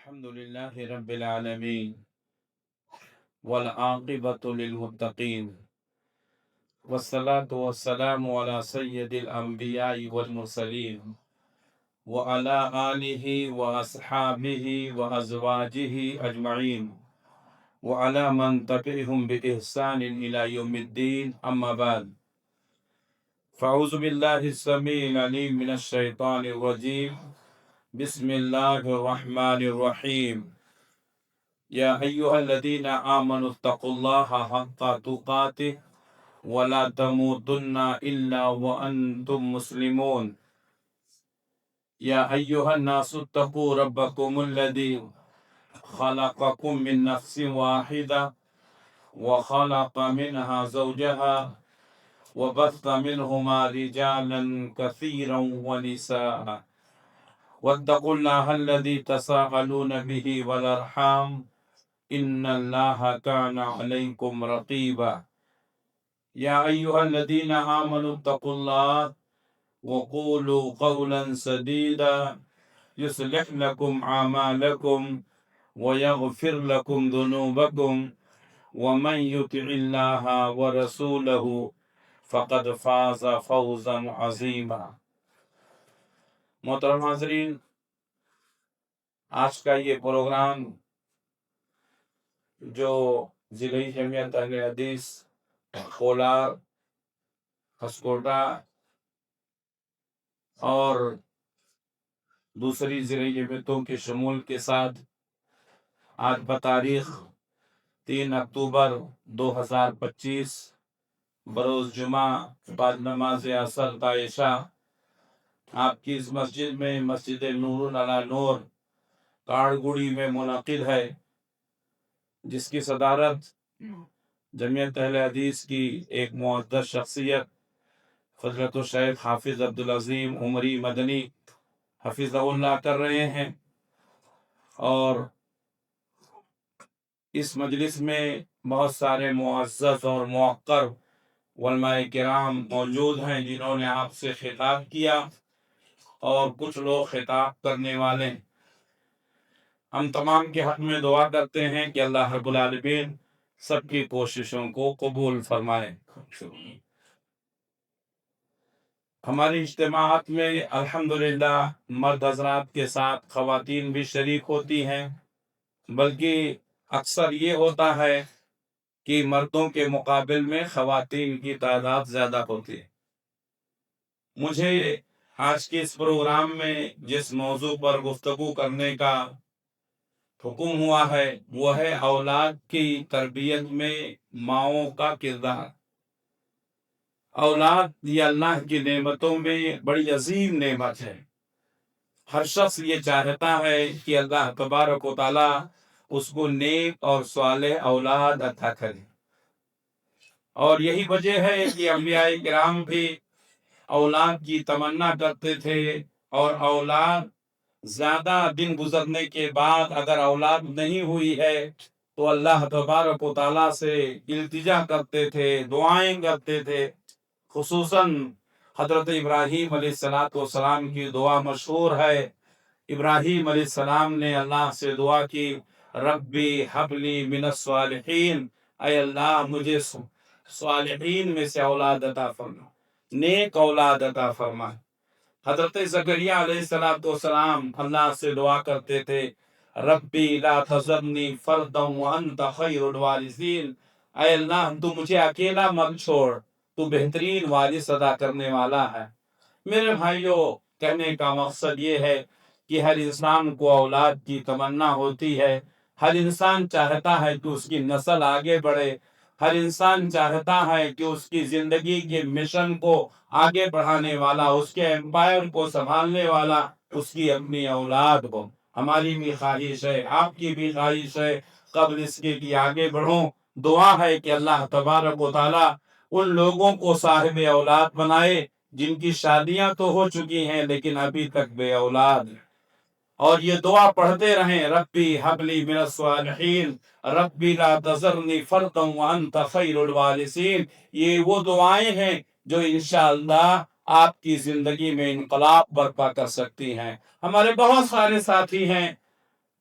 الحمد لله رب العالمين والعاقبة للمتقين والصلاة والسلام على سيد الأنبياء والمرسلين وعلى آله وأصحابه وأزواجه أجمعين وعلى من تبعهم بإحسان إلى يوم الدين أما بعد فأعوذ بالله السميع العليم من الشيطان الرجيم بسم الله الرحمن الرحيم يا أيها الذين آمنوا اتقوا الله حق تقاته ولا تموتن إلا وأنتم مسلمون يا أيها الناس اتقوا ربكم الذي خلقكم من نفس واحدة وخلق منها زوجها وبث منهما رجالا كثيرا ونساء واتقوا الله الذي تساءلون به والأرحام إن الله كان عليكم رقيبا يا أيها الذين آمنوا اتقوا الله وقولوا قولا سديدا يصلح لكم أعمالكم ويغفر لكم ذنوبكم ومن يطع الله ورسوله فقد فاز فوزا عظيما. محترم حاضرین، آج کا یہ پروگرام جو ضلعی جمعیت اہل حدیث کولار، ہسکوٹا اور دوسری ضلعی جمعیتوں کے شمول کے ساتھ آج بتاریخ 3 اکتوبر 2025 بروز جمعہ بعد نماز عصر تا عشاء آپ کی اس مسجد میں مسجد نور علی نور کاڑگوڑی میں منعقد ہے، جس کی صدارت جمعیت اہل حدیث کی ایک معزز شخصیت فضلت الشیخ حافظ عبدالعظیم عمری مدنی حفظہ اللہ کر رہے ہیں، اور اس مجلس میں بہت سارے معزز اور موقر علماء کرام موجود ہیں جنہوں نے آپ سے خطاب کیا اور کچھ لوگ خطاب کرنے والے. ہم تمام کے حق میں دعا کرتے ہیں کہ اللہ رب العالمین سب کی کوششوں کو قبول فرمائے. ہماری اجتماعات میں الحمدللہ مرد حضرات کے ساتھ خواتین بھی شریک ہوتی ہیں، بلکہ اکثر یہ ہوتا ہے کہ مردوں کے مقابل میں خواتین کی تعداد زیادہ ہوتی ہے. مجھے آج کے اس پروگرام میں جس موضوع پر گفتگو کرنے کا حکم ہوا ہے وہ ہے اولاد کی تربیت میں ماؤں کا کردار. اولاد یہ اللہ کی نعمتوں میں بڑی عظیم نعمت ہے. ہر شخص یہ چاہتا ہے کہ اللہ تبارک و تعالی اس کو نیک اور صالح اولاد عطا کرے، اور یہی وجہ ہے کہ انبیاء کرام بھی اولاد کی تمنا کرتے تھے، اور اولاد زیادہ دن گزرنے کے بعد اگر اولاد نہیں ہوئی ہے تو اللہ تبارک و تعالیٰ سے التجا کرتے تھے، دعائیں کرتے تھے. خصوصاً حضرت ابراہیم علیہ السلام کی دعا مشہور ہے. ابراہیم علیہ السلام نے اللہ سے دعا کی، ربی حب لی من الصالحین، اے اللہ مجھے صالحین میں سے اولاد عطا فرما، نیک اولاد عطا فرما. حضرت زکریا علیہ السلام اللہ سے دعا کرتے تھے، ربی لا تذرنی فردا وانت خیر الوارثین، اے اللہ تو مجھے اکیلا مت چھوڑ، تو بہترین وارث ادا کرنے والا ہے. میرے بھائیوں، کہنے کا مقصد یہ ہے کہ ہر انسان کو اولاد کی تمنا ہوتی ہے. ہر انسان چاہتا ہے کہ اس کی نسل آگے بڑھے. ہر انسان چاہتا ہے کہ اس کی زندگی کے مشن کو آگے بڑھانے والا، اس کے امپائر کو سنبھالنے والا اس کی اپنی اولاد ہو. ہماری بھی خواہش ہے، آپ کی بھی خواہش ہے، قبل اس کے کہ آگے بڑھوں. دعا ہے کہ اللہ تبارک و تعالی ان لوگوں کو صاحب اولاد بنائے جن کی شادیاں تو ہو چکی ہیں لیکن ابھی تک بے اولاد ہیں، اور یہ دعا پڑھتے رہیں، ربی حب لی من الصالحین، ربی لا تذرنی فردا وانت خیر الوارثین. یہ وہ دعائیں ہیں جو انشاءاللہ آپ کی زندگی میں انقلاب برپا کر سکتی ہیں. ہمارے بہت سارے ساتھی ہیں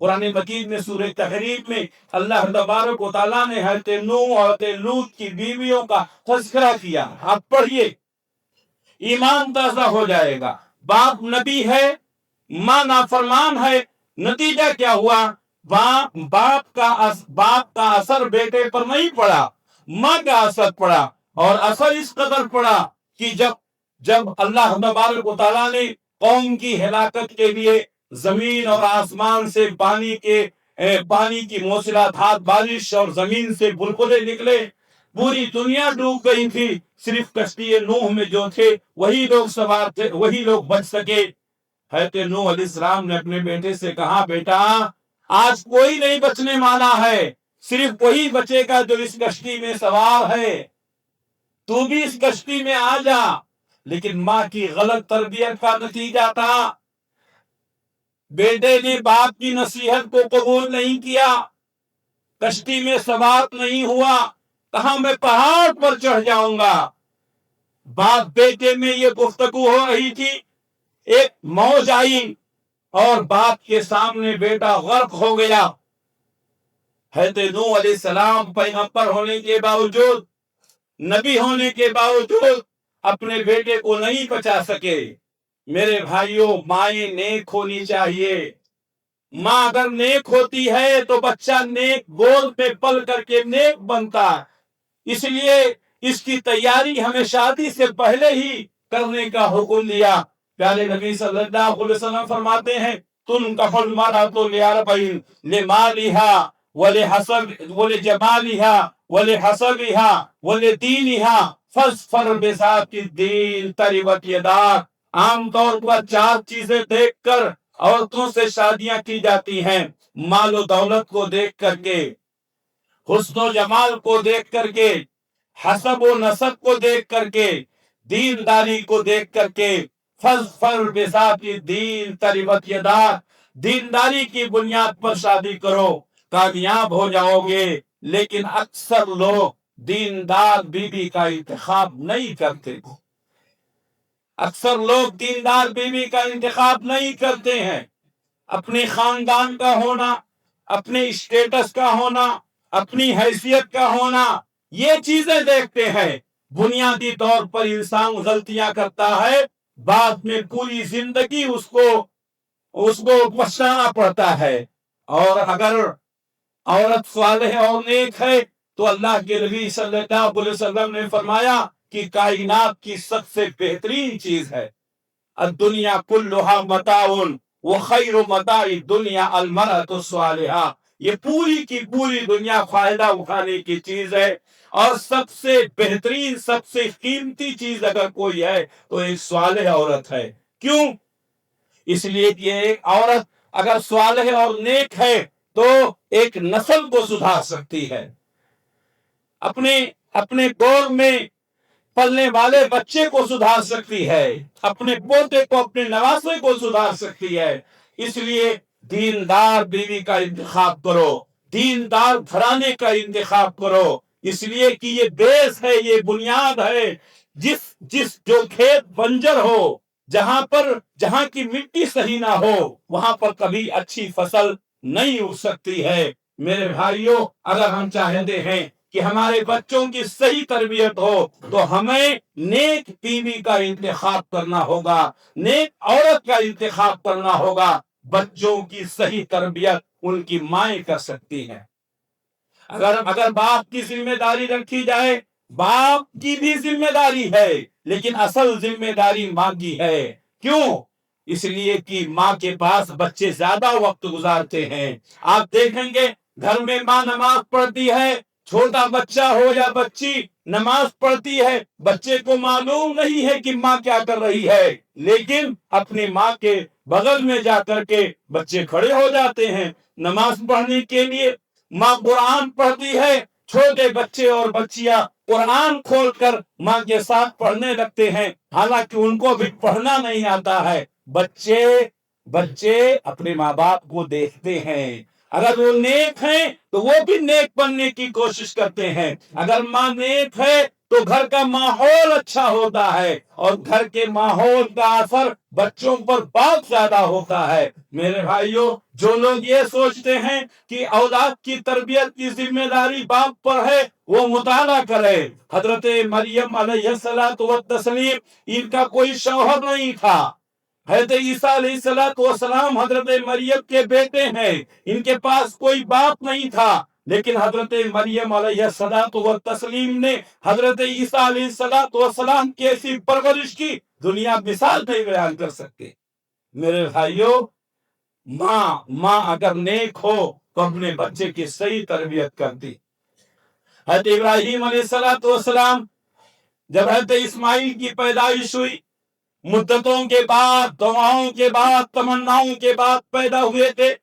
قرآن مجید میں سورہ تحریم میں اللہ تبارک و تعالیٰ نے حضرت نوح اور حضرت لوط کی بیویوں کا تذکرہ کیا. آپ پڑھیے، ایمان تازہ ہو جائے گا. باپ نبی ہے، ماں نافرمان ہے، نتیجہ کیا ہوا؟ باپ کا اثر بیٹے پر نہیں پڑا، ماں کا اثر پڑا. اور اثر اس قدر پڑا کہ جب اللہ تبارک و تعالیٰ نے قوم کی ہلاکت کے لیے زمین اور آسمان سے پانی کی موسلادھار بارش اور زمین سے بلبلے نکلے، پوری دنیا ڈوب گئی تھی، صرف کشتی نوح میں جو تھے وہی لوگ سوار تھے، وہی لوگ بچ سکے. حضرت نوح علیہ السلام نے اپنے بیٹے سے کہا، بیٹا آج کوئی نہیں بچنے والا ہے، صرف وہی بچے گا جو اس کشتی میں سوار ہے، تو بھی اس کشتی میں آ جا. لیکن ماں کی غلط تربیت کا نتیجہ تھا، بیٹے نے باپ کی نصیحت کو قبول نہیں کیا، کشتی میں سوار نہیں ہوا. کہاں میں پہاڑ پر چڑھ جاؤں گا. باپ بیٹے میں یہ گفتگو ہو رہی تھی، ایک موج آئی اور باپ کے سامنے بیٹا غرق ہو گیا. حضرت نوح علیہ السلام پیغمبر ہونے کے باوجود، نبی ہونے کے باوجود اپنے بیٹے کو نہیں بچا سکے. میرے بھائیوں، مائیں نیک ہونی چاہیے. ماں اگر نیک ہوتی ہے تو بچہ نیک گود پہ پل کر کے نیک بنتا. اس لیے اس کی تیاری ہمیں شادی سے پہلے ہی کرنے کا حکم دیا. پیارے نبی صلی اللہ علیہ وسلم فرماتے ہیں، تنکح المرأة لأربع، لمالها ولجمالها ولحسبها ولدينها فاظفر بذات الدين تربت يداك. عام طور پر 4 چیزیں دیکھ کر عورتوں سے شادیاں کی جاتی ہیں: مال و دولت کو دیکھ کر کے، حسن و جمال کو دیکھ کر کے، حسب و نسب کو دیکھ کر کے، دینداری کو دیکھ کر کے. فاظفر بذات الدین تربت یداک، دینداری کی بنیاد پر شادی کرو، کامیاب ہو جاؤ گے. لیکن اکثر لوگ دیندار بیوی کا انتخاب نہیں کرتے، اکثر لوگ دیندار بیوی کا انتخاب نہیں کرتے ہیں. اپنے خاندان کا ہونا، اپنے اسٹیٹس کا ہونا، اپنی حیثیت کا ہونا، یہ چیزیں دیکھتے ہیں. بنیادی طور پر انسان غلطیاں کرتا ہے، بعد میں پوری زندگی اس کو پچھتانا پڑتا ہے. اور اگر عورت صالح اور نیک ہے تو اللہ کے نبی صلی اللہ علیہ وسلم نے فرمایا کہ کائنات کی سب سے بہترین چیز ہے. الدنیا کلھا متاع وخیر متاع الدنیا المرأة الصالحہ. یہ پوری کی پوری دنیا فائدہ اٹھانے کی چیز ہے، اور سب سے بہترین، سب سے قیمتی چیز اگر کوئی ہے تو ایک صالح عورت ہے. کیوں؟ اس لیے کہ ایک عورت اگر صالح اور نیک ہے تو ایک نسل کو سدھار سکتی ہے، اپنے دور میں پلنے والے بچے کو سدھار سکتی ہے، اپنے پوتے کو، اپنے نواسے کو سدھار سکتی ہے. اس لیے دیندار بیوی کا انتخاب کرو، دیندار گھرانے کا انتخاب کرو. اس لیے کہ یہ بیس ہے، یہ بنیاد ہے. جو کھیت بنجر ہو، جہاں کی مٹی صحیح نہ ہو، وہاں پر کبھی اچھی فصل نہیں اگ سکتی ہے. میرے بھائیوں، اگر ہم چاہتے ہیں کہ ہمارے بچوں کی صحیح تربیت ہو تو ہمیں نیک بیوی کا انتخاب کرنا ہوگا، نیک عورت کا انتخاب کرنا ہوگا. بچوں کی صحیح تربیت ان کی مائیں کر سکتی ہیں. اگر باپ کی ذمہ داری رکھی جائے، باپ کی بھی ذمہ داری ہے، لیکن اصل ذمہ داری ماں کی ہے. کیوں؟ اس لیے کہ ماں کے پاس بچے زیادہ وقت گزارتے ہیں. آپ دیکھیں گے گھر میں ماں نماز پڑھتی ہے، چھوٹا بچہ ہو یا بچی نماز پڑھتی ہے، بچے کو معلوم نہیں ہے کہ ماں کیا کر رہی ہے، لیکن اپنی ماں کے بغل میں جا کر کے بچے کھڑے ہو جاتے ہیں نماز پڑھنے کے لیے. ماں قرآن پڑھتی ہے، چھوٹے بچے اور بچیاں قرآن کھول کر ماں کے ساتھ پڑھنے لگتے ہیں، حالانکہ ان کو بھی پڑھنا نہیں آتا ہے. بچے اپنے ماں باپ کو دیکھتے ہیں، اگر وہ نیک ہیں تو وہ بھی نیک بننے کی کوشش کرتے ہیں. اگر ماں نیک ہے تو گھر کا ماحول اچھا ہوتا ہے اور گھر کے ماحول کا اثر بچوں پر بہت زیادہ ہوتا ہے۔ میرے بھائیوں، جو لوگ یہ سوچتے ہیں کہ اولاد کی تربیت کی ذمہ داری باپ پر ہے، وہ مطالعہ کرے۔ حضرت مریم علیہ السلام والتسلیم، ان کا کوئی شوہر نہیں تھا۔ حضرت عیسیٰ علیہ السلام حضرت مریم کے بیٹے ہیں، ان کے پاس کوئی باپ نہیں تھا، لیکن حضرت مریم علیہ السلام نے حضرت عیسیٰ علیہ السلام کی ایسی پرورش کی، دنیا مثال نہیں بیان کر سکتے۔ میرے بھائیوں، ماں اگر نیک ہو تو اپنے بچے کی صحیح تربیت کرتی۔ حضرت ابراہیم علیہ السلام جب حضرت اسماعیل کی پیدائش ہوئی، مدتوں کے بعد، دعاؤں کے بعد، تمناؤں کے بعد پیدا ہوئے تھے۔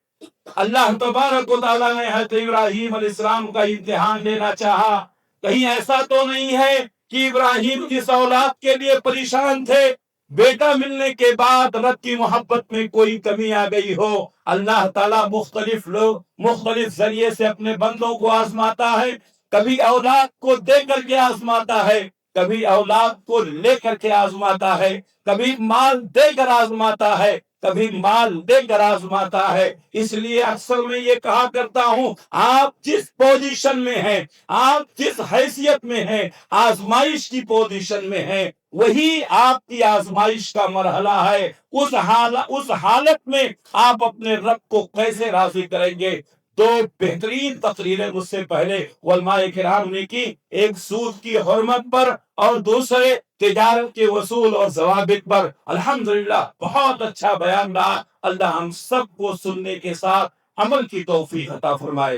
اللہ تبارک و تعالیٰ نے حضرت ابراہیم علیہ السلام کا امتحان لینا چاہا۔ کہیں ایسا تو نہیں ہے کہ ابراہیم اس اولاد کے لیے پریشان تھے، بیٹا ملنے کے بعد رب کی محبت میں کوئی کمی آ گئی ہو؟ اللہ تعالیٰ مختلف ذریعے سے اپنے بندوں کو آزماتا ہے۔ کبھی اولاد کو دے کر کے آزماتا ہے، کبھی اولاد کو لے کر کے آزماتا ہے، کبھی مال دے کر آزماتا ہے، کبھی مال دے کر آزماتا ہے۔ اس لیے اکثر میں یہ کہا کرتا ہوں، آپ جس پوزیشن میں ہیں، آپ جس حیثیت میں ہیں، آزمائش کی پوزیشن میں ہیں، وہی آپ کی آزمائش کا مرحلہ ہے۔ اس حالت میں آپ اپنے رب کو کیسے راضی کریں گے؟ دو بہترین تقریریں مجھ سے پہلے علماء کرام نے کی، ایک سود کی حرمت پر اور دوسرے تجارت کے اصول اور ضوابط پر۔ الحمدللہ بہت اچھا بیان رہا۔ اللہ ہم سب کو سننے کے ساتھ عمل کی توفیق عطا فرمائے۔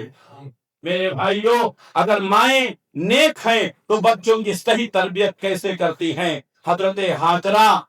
میرے بھائیوں، اگر مائیں نیک ہیں تو بچوں کی صحیح تربیت کیسے کرتی ہیں؟ حضرت ہاجرہ،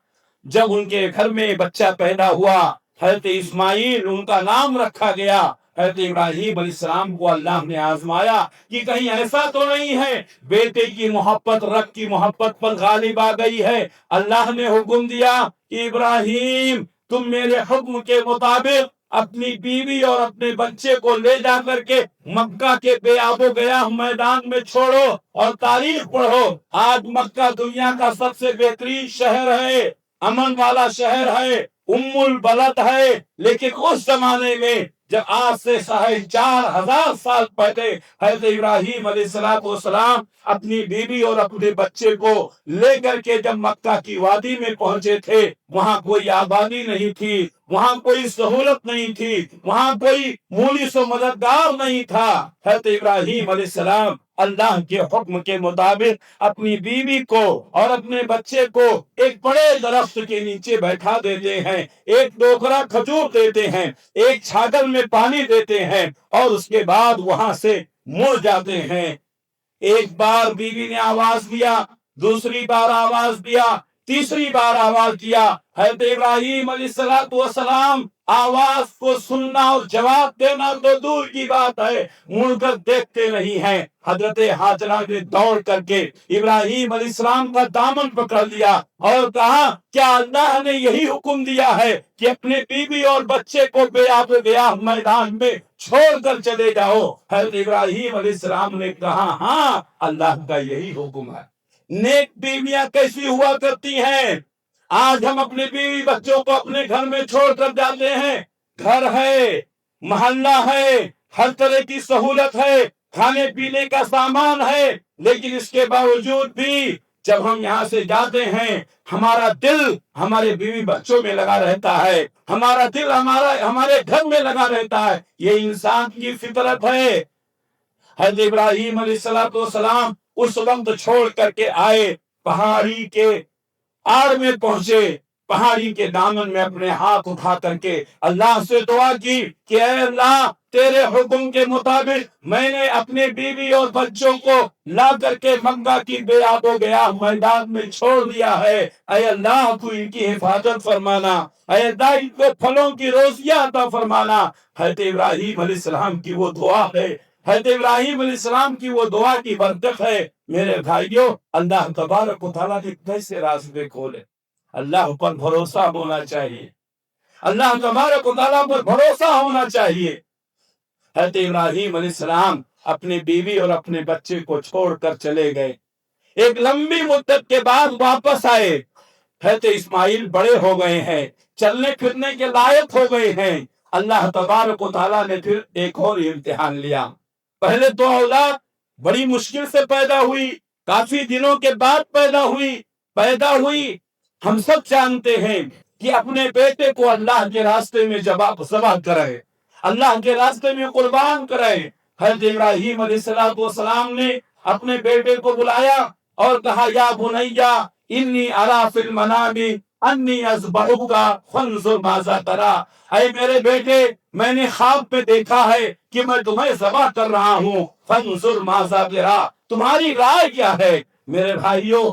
جب ان کے گھر میں بچہ پیدا ہوا، حضرت اسماعیل ان کا نام رکھا گیا۔ حضرت ابراہیم علیہ السلام کو اللہ نے آزمایا کہ کہیں ایسا تو نہیں ہے بیٹے کی محبت رب کی محبت پر غالب آ گئی ہے۔ اللہ نے حکم دیا کہ ابراہیم، تم میرے حکم کے مطابق اپنی بیوی اور اپنے بچے کو لے جا کر کے مکہ کے بے آب و گیا میدان میں چھوڑو اور تاریخ پڑھو۔ آج مکہ دنیا کا سب سے بہترین شہر ہے، امن والا شہر ہے، ام البلد ہے، لیکن اس زمانے میں جب آج سے 4,500 سال پہلے حضرت ابراہیم علیہ السلام اپنی بیوی اور اپنے بچے کو لے کر کے جب مکہ کی وادی میں پہنچے تھے، وہاں کوئی آبادی نہیں تھی، وہاں کوئی سہولت نہیں تھی، وہاں کوئی مولی و مددگار نہیں تھا۔ حضرت ابراہیم علیہ السلام اللہ کے حکم کے مطابق اپنی بیوی کو اور اپنے بچے کو ایک بڑے درخت کے نیچے بیٹھا دیتے ہیں، ایک ٹوکرا کھجور دیتے ہیں، ایک چھاگل میں پانی دیتے ہیں اور اس کے بعد وہاں سے مڑ جاتے ہیں۔ ایک بار بیوی نے آواز دیا، دوسری بار آواز دیا، تیسری بار آواز دیا۔ حضرت ابراہیم علیہ السلام آواز کو سننا اور جواب دینا تو دور کی بات ہے، مڑ کر دیکھتے نہیں ہیں۔ حضرت ہاجرہ نے دوڑ کر کے ابراہیم علیہ السلام کا دامن پکڑ لیا اور کہا، کیا اللہ نے یہی حکم دیا ہے کہ اپنے بیوی اور بچے کو بے آب و گیا میدان میں چھوڑ کر چلے جاؤ؟ حضرت ابراہیم علیہ السلام نے کہا، ہاں، اللہ کا یہی حکم ہے۔ نیک بیویاں کیسی ہوا کرتی ہیں؟ آج ہم اپنے بیوی بچوں کو اپنے گھر میں چھوڑ کر جاتے ہیں، گھر ہے، محلہ ہے، ہر طرح کی سہولت ہے، کھانے پینے کا سامان ہے، لیکن اس کے باوجود بھی جب ہم یہاں سے جاتے ہیں، ہمارا دل ہمارے بیوی بچوں میں لگا رہتا ہے، ہمارا دل ہمارے گھر میں لگا رہتا ہے۔ یہ انسان کی فطرت ہے۔ حضرت ابراہیم علیہ السلام اس وقت چھوڑ کر کے آئے، پہاڑی کے آڑ میں پہنچے، پہاڑی کے دامن میں اپنے ہاتھ اٹھا کر کے اللہ سے دعا کی کہ اے اللہ، تیرے حکم کے مطابق میں نے اپنے بیوی اور بچوں کو لا کر کے مکہ کی بے آب و گیا میدان میں چھوڑ دیا ہے۔ اے اللہ، تو ان کی حفاظت فرمانا، اے اللہ، ان کو پھلوں کی روزیاں عطا فرمانا۔ حضرت ابراہیم علیہ السلام کی وہ دعا ہے، حضرت ابراہیم علیہ السلام کی وہ دعا کی برکت ہے۔ میرے بھائیوں، اللہ تبارک و تعالیٰ نے کیسے راستے کھولے؟ اللہ پر بھروسہ ہونا چاہیے، اللہ تبارک و تعالیٰ پر بھروسہ ہونا چاہیے۔ حضرت ابراہیم علیہ السلام اپنے بیوی اور اپنے بچے کو چھوڑ کر چلے گئے۔ ایک لمبی مدت کے بعد واپس آئے. حضرت اسماعیل بڑے ہو گئے ہیں, چلنے پھرنے کے لائق ہو گئے ہیں. اللہ تبارک و تعالیٰ نے پھر ایک اور امتحان لیا. پہلے تو اولاد بڑی مشکل سے پیدا ہوئی, کافی دنوں کے بعد پیدا ہوئی. ہم سب جانتے ہیں کہ اپنے بیٹے کو اللہ کے راستے میں ذبح کرے, اللہ کے راستے میں قربان کرے. حضرت ابراہیم علیہ السلام نے اپنے بیٹے کو بلایا اور کہا یا بنیا انی ارا فی المنام انی اذبحک فانظر ماذا تری. اے میرے بیٹے, میں نے خواب میں دیکھا ہے کہ میں تمہیں ذبح کر رہا ہوں. فانظر ماذا تری, تمہاری رائے کیا ہے؟ میرے بھائیوں,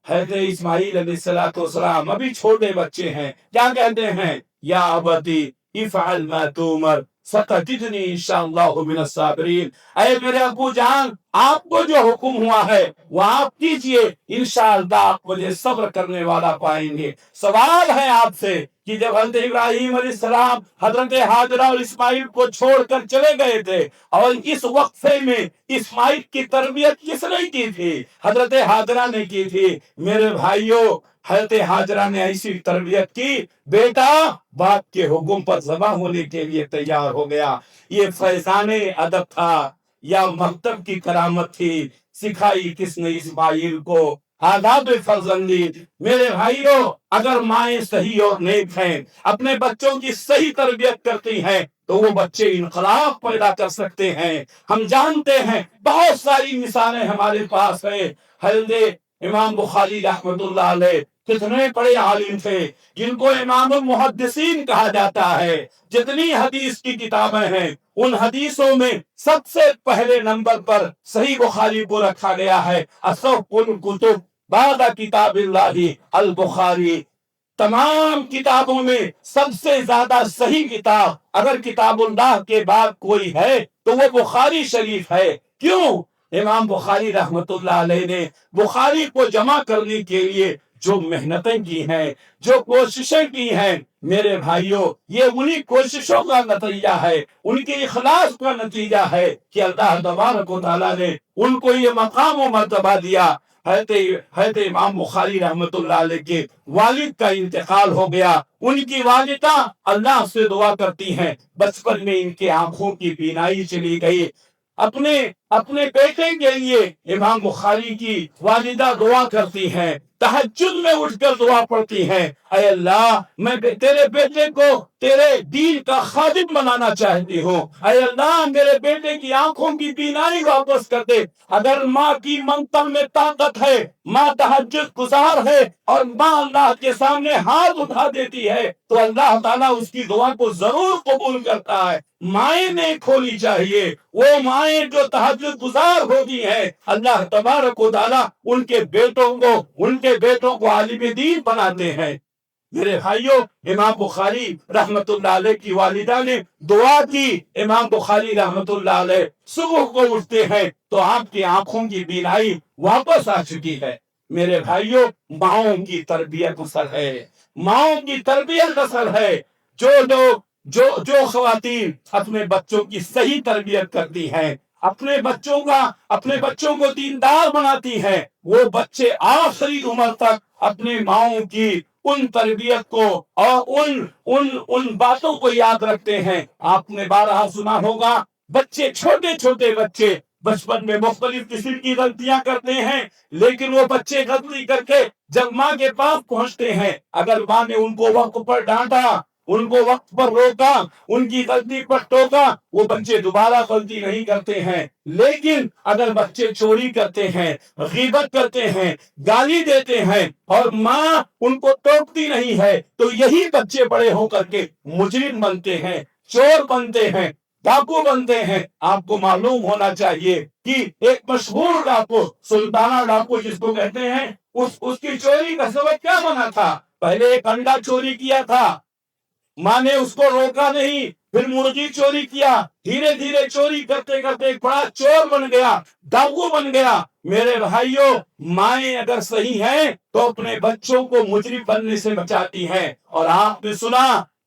حضرت اسماعیل علیہ السلام ابھی چھوٹے بچے ہیں. کیا کہتے ہیں؟ یا ابتی افعل ما تؤمر ستجدنی انشاءاللہ من الصابرین. اے میرے ابو جان, آپ کو جو حکم ہوا ہے وہ آپ کیجئے, انشاءاللہ آپ مجھے صبر کرنے والا پائیں گے. سوال ہے آپ سے کہ جب حضرت ابراہیم علیہ السلام حضرت ہاجرہ اور اسماعیل کو چھوڑ کر چلے گئے تھے, اور اس وقفے میں اسماعیل کی تربیت کس نے کی تھی؟ حضرت ہاجرہ نے کی تھی. میرے بھائیوں, حضرت ہاجرہ نے ایسی تربیت کی, بیٹا باپ کے حکم پر ذبح ہونے کے لیے تیار ہو گیا. یہ فیضان ادب تھا یا مکتب کی کرامت تھی؟ سکھائی کس نے اسماعیل کو؟ آداب فرزندی. میرے بھائیوں, اگر مائیں صحیح اور نیک ہیں, اپنے بچوں کی صحیح تربیت کرتی ہیں, تو وہ بچے انقلاب پیدا کر سکتے ہیں. ہم جانتے ہیں, بہت ساری مثالیں ہمارے پاس ہیں. حضرت امام بخاری رحمۃ اللہ علیہ کتنے بڑے عالم تھے, جن کو امام المحدثین کہا جاتا ہے. جتنی حدیث کی کتابیں ہیں, ان حدیثوں میں سب سے پہلے نمبر پر صحیح بخاری کو رکھا گیا ہے. اصح الکتب بعد کتاب اللہ البخاری. تمام کتابوں میں سب سے زیادہ صحیح کتاب اگر کتاب اللہ کے بعد کوئی ہے تو وہ بخاری شریف ہے. کیوں؟ امام بخاری رحمت اللہ علیہ نے بخاری کو جمع کرنے کے لیے جو محنتیں کی ہیں, جو کوششیں کی ہیں, میرے بھائیوں, یہ انہی کوششوں کا نتیجہ ہے, ان کے اخلاص کا نتیجہ ہے کہ اللہ تبارک و تعالیٰ نے ان کو یہ مقام و مرتبہ دیا. حضرت امام بخاری رحمت اللہ علیہ کے والد کا انتقال ہو گیا. ان کی والدہ اللہ سے دعا کرتی ہیں, بچپن میں ان کی آنکھوں کی بینائی چلی گئی. اپنے بیٹے کے لیے امام بخاری کی والدہ دعا کرتی ہیں, تہجد میں اٹھ کر دعا پڑھتی ہیں, اے اللہ میں تیرے بیٹے کو تیرے دین کا خادم بنانا چاہتی ہوں. اے اللہ میرے بیٹے کی آنکھوں کی بینائی واپس کر دے. اگر ماں کی منتل میں طاقت ہے, ماں تہجد گزار ہے, اور ماں اللہ کے سامنے ہاتھ اٹھا دیتی ہے, تو اللہ تعالیٰ اس کی دعا کو ضرور قبول کرتا ہے. مائیں نہیں کھولنی چاہیے. وہ مائیں جو تہجد گزار ہوتی ہیں, اللہ تبارک و تعالیٰ ان کے بیٹوں کو عالم دین بناتے ہیں. میرے بھائیوں, امام بخاری رحمت اللہ علیہ کی والدہ نے دعا کی. امام بخاری رحمت اللہ علیہ صبح کو اٹھتے ہیں تو آپ کی آنکھوں کی بینائی واپس آ چکی ہے. میرے بھائیوں, ماؤں کی تربیت اثر ہے, ماؤں کی تربیت اثر ہے. جو خواتین اپنے بچوں کی صحیح تربیت کرتی ہیں, اپنے بچوں کو دیندار بناتی ہیں, وہ بچے آخری عمر تک اپنے ماؤں کی ان تربیت کو اور ان باتوں کو یاد رکھتے ہیں. آپ نے بارہا سنا ہوگا, چھوٹے بچے بچپن میں مختلف قسم کی غلطیاں کرتے ہیں, لیکن وہ بچے غلطی کر کے جب ماں کے پاس پہنچتے ہیں, اگر ماں نے ان کو وقت پر ڈانٹا, ان کو وقت پر روکا, ان کی غلطی پر ٹوکا, وہ بچے دوبارہ غلطی نہیں کرتے ہیں. لیکن اگر بچے چوری کرتے ہیں, غیبت کرتے ہیں, گالی دیتے ہیں, اور ماں ان کو ٹوکتی نہیں ہے, تو یہی بچے بڑے ہو کر کے مجرم بنتے ہیں, چور بنتے ہیں, ڈاکو بنتے ہیں. آپ کو معلوم ہونا چاہیے کہ ایک مشہور ڈاکو, سلطانہ ڈاکو جس کو کہتے ہیں, اس کی چوری کا سبب کیا بنا تھا؟ پہلے ایک انڈا چوری کیا تھا, ماں نے اس کو روکا نہیں, پھر مرغی چوری کیا, دھیرے دھیرے چوری کرتے کرتے ایک بڑا چور بن گیا, ڈاکو بن گیا. میرے بھائیوں, مائیں اگر صحیح ہیں تو اپنے بچوں کو مجرم بننے سے بچاتی ہیں. اور آپ نے سنا